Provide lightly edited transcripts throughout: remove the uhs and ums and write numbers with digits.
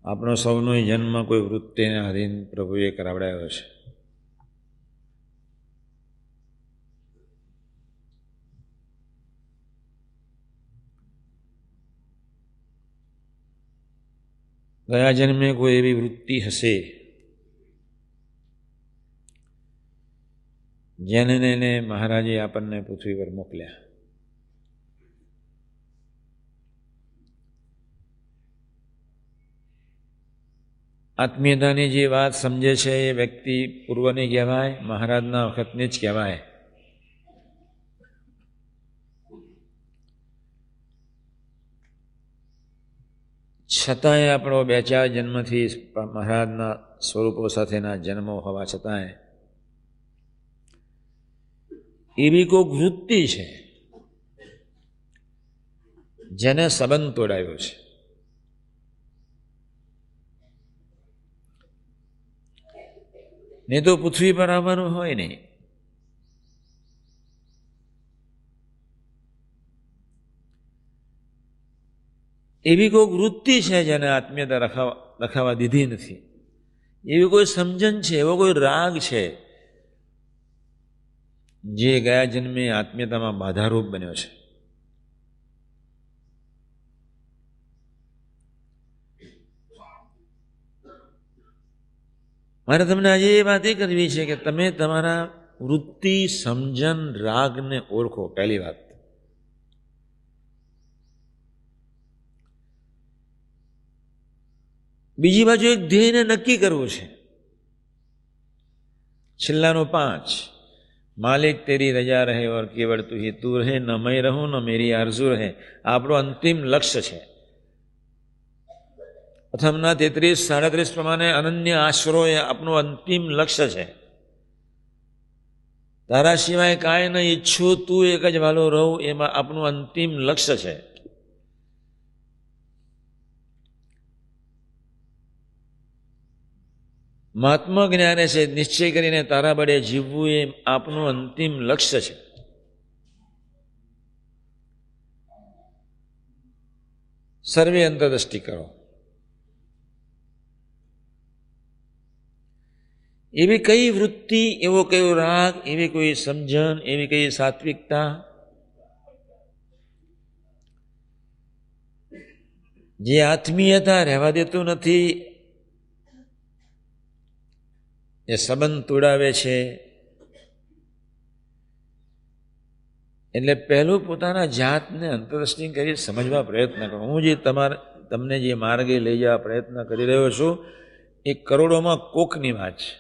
આપણો સૌનો જન્મ કોઈ વૃત્તિને અધીન પ્રભુએ કરાવડાવ્યો છે. ગયા જન્મે કોઈ એવી વૃત્તિ હશે જેને મહારાજે આપણને પૃથ્વી પર મોકલ્યા. આત્મીયતાની જે વાત સમજે છે એ વ્યક્તિ પૂર્વની કહેવાય, મહારાજના વખતની જ કહેવાય. છતાંય આપણો 2-4 જન્મથી મહારાજના સ્વરૂપો સાથેના જન્મો હોવા છતાંય એવી કોઈક વૃત્તિ છે જેને સંબંધ તોડાવ્યો છે. નહીં તો પૃથ્વી પર આવવાનું હોય નહીં. એવી કોઈ વૃત્તિ છે જેને આત્મીયતા રખાવા દીધી નથી. એવી કોઈ સમજણ છે, એવો કોઈ રાગ છે જે ગયા જન્મે આત્મીયતામાં બાધારૂપ બન્યો છે. મારે તમને આજે એ વાત એ કરવી છે કે તમે તમારા વૃત્તિ, સમજણ, રાગને ઓળખો. પહેલી વાત. બીજી બાજુ એક ધ્યેયને નક્કી કરવું છે. છેલ્લાનું 5, માલિક તેરી રજા રહે ઓર કેવળ તું હી તું રહે, ન મેં રહું ન મેરી આરઝુ રહે. આપણો અંતિમ લક્ષ્ય છે. પ્રથમના 33-37 પ્રમાણે અનન્ય આશરો એ આપણું અંતિમ લક્ષ્ય છે. તારા સિવાય કાંઈ ન ઈચ્છું, તું એક જ વાલો રહું, એમાં આપણું અંતિમ લક્ષ્ય છે. મહાત્મા જ્ઞાને છે નિશ્ચય કરીને તારા બળે જીવવું એ આપનું અંતિમ લક્ષ્ય છે. સર્વે અંતરદ્રષ્ટિ કરો. એવી કઈ વૃત્તિ, એવો કયો રાગ, એવી કોઈ સમજણ, એવી કઈ સાત્વિકતા જે આત્મીયતા રહેવા દેતું નથી, એ સંબંધ તોડાવે છે. એટલે પહેલું પોતાના જાતને અંતરદ્રષ્ટિ કરી સમજવા પ્રયત્ન કરો. હું જે તમને જે માર્ગે લઈ જવા પ્રયત્ન કરી રહ્યો છું એ કરોડોમાં કોકની વાત છે.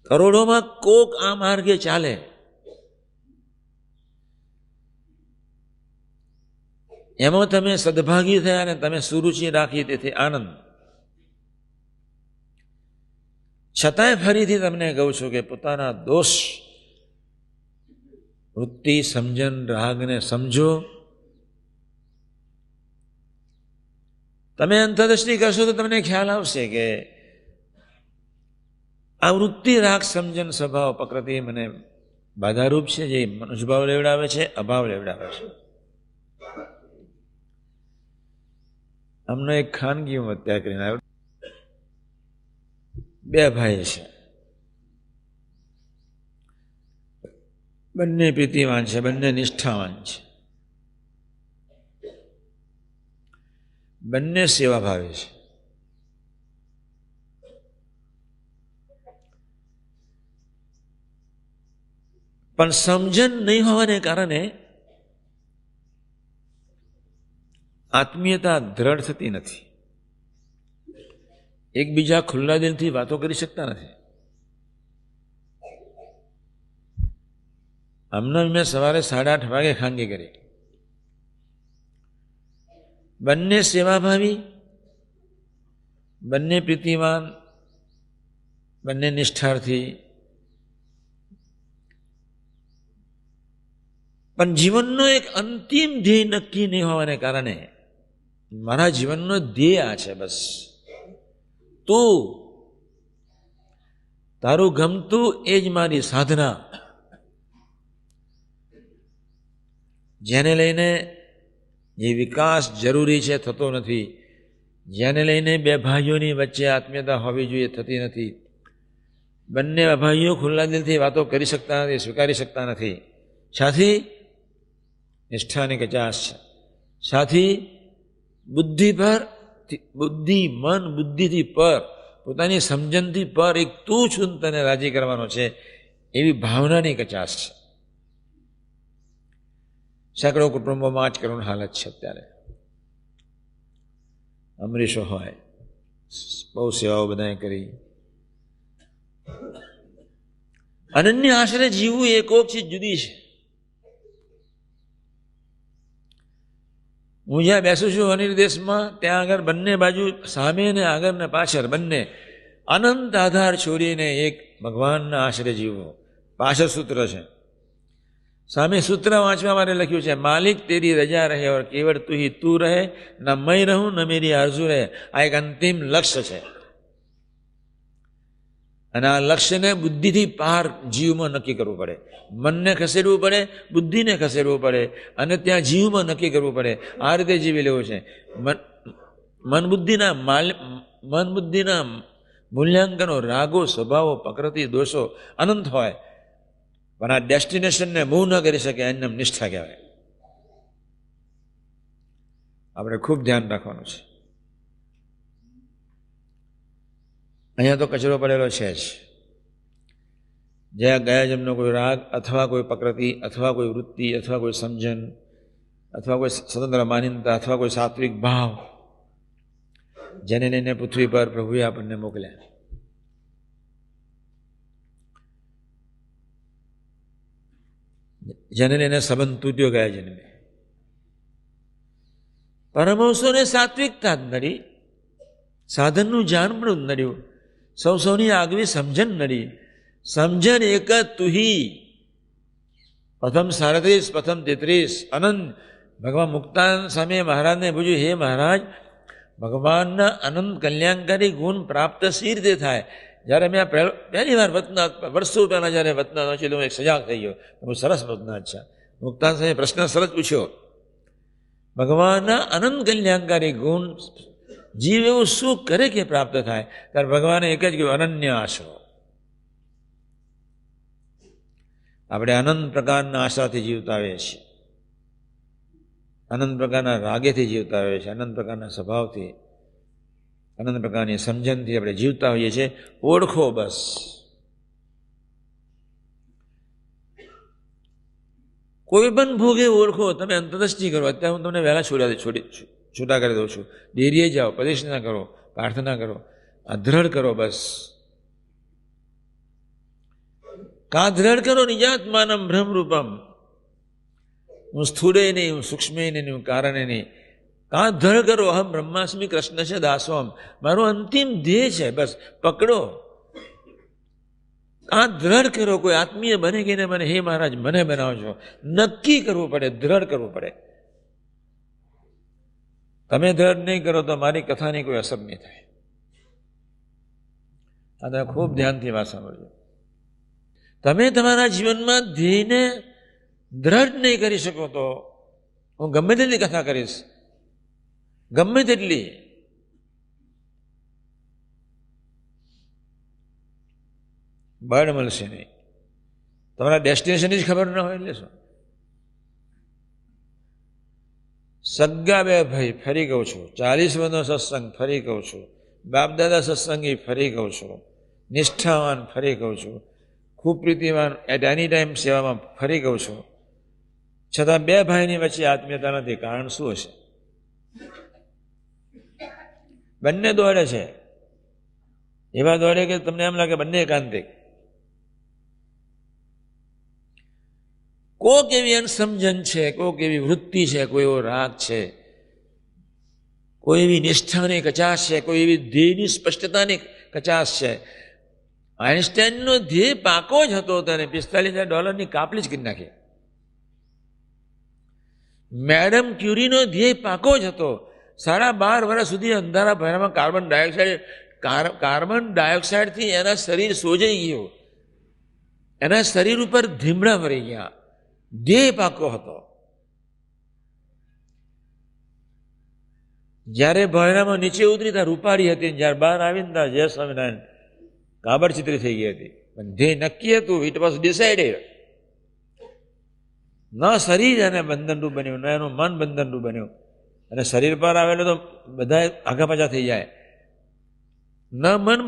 કરોડોમાં કોક આ માર્ગે ચાલે. એમાં તમે સદભાગી થયા અને તમે સુરુચિ રાખી, તેથી આનંદ. છતાંય ફરીથી તમને કહું છું કે પોતાના દોષ, વૃત્તિ, સમજણ, રાગને સમજો. તમે અંતરદ્રષ્ટિ કરશો તો તમને ખ્યાલ આવશે કે આ વૃત્તિ, રાગ, સમજણ, સ્વભાવ, પ્રકૃતિ મને બાધારૂપ છે, જે મનુષ્યભાવ લેવડાવે છે, અભાવ લેવડાવે છે. અમને એક ખાનગી હું હત્યા કરીને આવ્યો. 2 ભાઈ છે, બંને પ્રીતિવાન છે, બંને નિષ્ઠાવાન છે, બંને સેવાભાવી છે. પણ સમજણ નહીં હોવાને કારણે આત્મીયતા દ્રઢ થતી નથી. એકબીજા ખુલ્લા દિલથી વાતો કરી શકતા નથી. હમણાં મેં સવારે 8:30 વાગે ખાનગી કરી. બંને સેવાભાવી, બંને પ્રીતિવાન, બંને નિષ્ઠાર્થી, પણ જીવનનો એક અંતિમ ધ્યેય નક્કી નહીં હોવાને કારણે મારા જીવનનો ધ્યેય આ છે, બસ તું, તારું ગમતું એ જ મારી સાધના. જેને લઈને જે વિકાસ જરૂરી છે થતો નથી, જેને લઈને બે ભાઈઓની વચ્ચે આત્મીયતા હોવી જોઈએ થતી નથી, બંને ભાઈઓ ખુલ્લા દિલથી વાતો કરી શકતા નથી, સ્વીકારી શકતા નથી. સાથી નિષ્ઠાની કચાશ છે. સાથી બુદ્ધિ પર, બુદ્ધિ મન બુદ્ધિથી પર, પોતાની સમજણથી પર એક તું છું તને રાજી કરવાનો છે એવી ભાવનાની કચાશ છે. સેંકડો કુટુંબોમાં જ કરુણ હાલત છે અત્યારે. અમરીશો હોય, બહુ સેવાઓ બધાએ કરી. અનન્ય આશરે જીવવું એ કોક ચીજ જુદી છે. હું જ્યાં બેસું છું અનિર્દેશમાં, ત્યાં આગળ બંને બાજુ સામે ને આગળ ને પાછળ બંને અનંત આધાર છોડીને એક ભગવાનના આશરે જીવવો. પાછળ સૂત્ર છે, સામે સૂત્ર વાંચવા માટે લખ્યું છે, માલિક તેરી રજા રહે ઓર કેવળ તું હી તું રહે, ન મેં રહું ન મેરી આરઝુ રહે. આ એક અંતિમ લક્ષ્ય છે અને આ લક્ષ્યને બુદ્ધિથી પાર જીવમાં નક્કી કરવું પડે. મનને ખસેડવું પડે, બુદ્ધિને ખસેડવું પડે અને ત્યાં જીવમાં નક્કી કરવું પડે. આ રીતે જીવી લેવું છે. મન બુદ્ધિના મૂલ્યાંકનો, રાગો, સ્વભાવો, પ્રકૃતિ, દોષો અનંત હોય પણ આ ડેસ્ટિનેશનને મૂવ ન કરી શકે એને નિષ્ઠા કહેવાય. આપણે ખૂબ ધ્યાન રાખવાનું છે. અહીંયા તો કચરો પડેલો છે જ. જ્યાં ગયા જન્મનો કોઈ રાગ અથવા કોઈ પ્રકૃતિ અથવા કોઈ વૃત્તિ અથવા કોઈ સમજણ અથવા કોઈ સ્વતંત્ર માન્યતા અથવા કોઈ સાત્વિક ભાવ, જેને લઈને પૃથ્વી પર પ્રભુએ આપણને મોકલ્યા. જેને લઈને સંબંધ તૂટ્યો ગયા જન્મે. પરમહંસોને સાત્વિકતા જ નડી, સાધનનું જાણ પણ નડ્યું, સૌની આગવી સમજણ નડી. સમજણ એક જ તુહી. પ્રથમ 37, પ્રથમ 33 અનંત. ભગવાન મુક્તાન સામે મહારાજને પૂછ્યું, હે મહારાજ, ભગવાનના અનંત કલ્યાણકારી ગુણ પ્રાપ્ત સી રીતે થાય? જ્યારે મેં પહેલી વાર વર્ષો પહેલા જ્યારે વતનાથ વાંચ્યું હું એક સજાગ થઈ ગયો. બહુ સરસ વતનાથ છે. મુક્તાન સામે પ્રશ્ન સરસ પૂછ્યો, ભગવાનના અનંત કલ્યાણકારી ગુણ જીવ એવું શું કરે કે પ્રાપ્ત થાય? ત્યારે ભગવાને એક જ કહ્યું, અનન્ય આશરો. આપણે અનંત પ્રકારના આશાથી જીવતા હોઈએ છીએ, અનંત પ્રકારના રાગેથી જીવતા હોઈએ છીએ, અનંત પ્રકારના સ્વભાવથી, અનંત પ્રકારની સમજણથી આપણે જીવતા હોઈએ છીએ. ઓળખો બસ. કોઈ પણ ભોગે ઓળખો. તમે અંતરદૃષ્ટિ કરો. અત્યારે હું તમને વહેલા છૂટા કરી દઉં છું. ડેરીએ જાઓ, પ્રદક્ષિણા કરો, પ્રાર્થના કરો, આ દ્રઢ કરો બસ. કા દ્રઢ કરો નિજાત્માનમ બ્રહ્મરૂપમ. હું સ્થૂળે નહીં, હું સૂક્ષ્મે નહીં, હું કારણે નહીં. કા દ્રઢ કરો અહમ બ્રહ્માસ્મિ કૃષ્ણ છે દાસોમ. મારો અંતિમ ધ્યેય છે, બસ પકડો. કા દ્રઢ કરો. કોઈ આત્મીય બને કે ને મને, હે મહારાજ મને બનાવજો. નક્કી કરવું પડે, દ્રઢ કરવું પડે. તમે દ્રઢ નહીં કરો તો મારી કથાની કોઈ અસર નહીં થાય. આ તમે ખૂબ ધ્યાનથી વાત સાંભળજો. તમે તમારા જીવનમાં ધ્યેયને દ્રઢ નહીં કરી શકો તો હું ગમે તેટલી કથા કરીશ, ગમે તેટલી, બળ મળશે નહીં. તમારા ડેસ્ટિનેશનની જ ખબર ન હોય એટલે શું? સગ્ગા બે ભાઈ, ફરી કહું છું, 40 વર્ષનો સત્સંગ, ફરી કહું છું, બાપદાદા સત્સંગી, ફરી કહું છું, નિષ્ઠાવાન, ફરી કહું છું, ખૂબ પ્રીતિવાન, એટ એની ટાઈમ સેવામાં, ફરી કહું છું, છતાં બે ભાઈની વચ્ચે આત્મીયતા નથી. કારણ શું હશે? બંને દોડે છે, એવા દોડે કે તમને એમ લાગે બંને એકાંતિક. કોક એવી અનસમજણ છે, કોક એવી વૃત્તિ છે, કોઈ એવો રાગ છે, કોઈ એવી નિષ્ઠાની કચાશ છે, કોઈ એવી ધ્યેયની સ્પષ્ટતાની કચાશ છે. આઇન્સ્ટાઈનનો ધ્યેય પાકો જ હતો, તેને $45,000 કાપલી જ કરી નાખી. મેડમ ક્યુરીનો ધ્યેય પાકો જ હતો. 12.5 વર્ષ સુધી અંધારા ભરામાં કાર્બન ડાયોક્સાઇડથી એના શરીર સોજાઈ ગયું, એના શરીર ઉપર ધીમડા ભરી ગયા. ધ્યેય પાકો હતો. જ્યારે ભરણામાં નીચે ઉતરી ત્યાં રૂપાળી હતી, જ્યારે બહાર આવીને ત્યાં જય સ્વામિનારાયણ કાબરચિત્રી થઈ ગઈ હતી. પણ ધ્યેય નક્કી હતું, ઇટ વોઝ ડિસાઇડેડ. ન શરીર એને બંધનરૂપ બન્યું, ન એનું મન બંધનરૂપ બન્યું. અને શરીર પર આવેલું તો બધા આગા પાછા થઈ જાય. ન મન